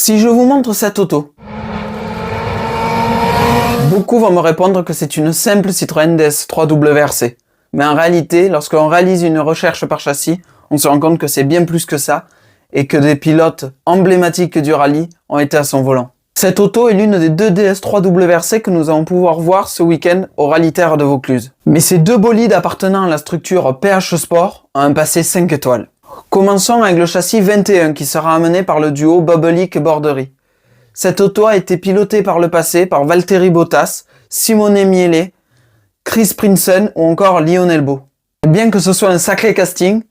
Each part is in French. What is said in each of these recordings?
Si je vous montre cette auto, beaucoup vont me répondre que c'est une simple Citroën DS3 WRC. Mais en réalité, lorsqu'on réalise une recherche par châssis, on se rend compte que c'est bien plus que ça et que des pilotes emblématiques du rallye ont été à son volant. Cette auto est l'une des deux DS3 WRC que nous allons pouvoir voir ce week-end au Rallye Terre de Vaucluse. Mais ces deux bolides appartenant à la structure PH Sport ont un passé 5 étoiles. Commençons avec le châssis 21 qui sera amené par le duo Bobolik-Borderie. Cette auto a été pilotée par le passé par Valtteri Bottas, Simone Miele, Chris Prinsen ou encore Lionel Beau. Et bien que ce soit un sacré casting,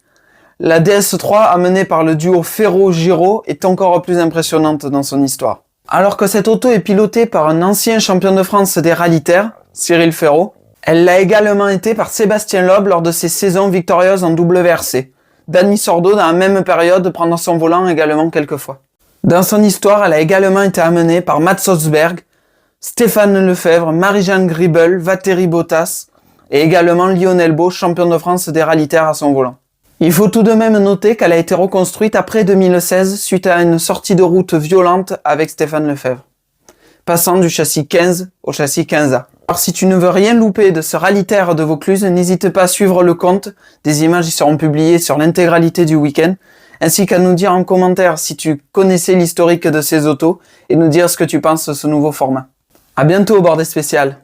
la DS3 amenée par le duo Ferro-Giro est encore plus impressionnante dans son histoire. Alors que cette auto est pilotée par un ancien champion de France des Rallye Terre, Cyril Ferraud, elle l'a également été par Sébastien Loeb lors de ses saisons victorieuses en WRC. Dani Sordo dans la même période prendant son volant également quelques fois. Dans son histoire, elle a également été amenée par Mats Holzberg, Stéphane Lefebvre, Marie-Jeanne Gribel, Valtteri Bottas et également Lionel Beau, champion de France des Rallye Terre à son volant. Il faut tout de même noter qu'elle a été reconstruite après 2016 suite à une sortie de route violente avec Stéphane Lefebvre, passant du châssis 15 au châssis 15A. Alors si tu ne veux rien louper de ce Rallye Terre de Vaucluse, n'hésite pas à suivre le compte, des images y seront publiées sur l'intégralité du week-end, ainsi qu'à nous dire en commentaire si tu connaissais l'historique de ces autos et nous dire ce que tu penses de ce nouveau format. À bientôt au bord des spéciales.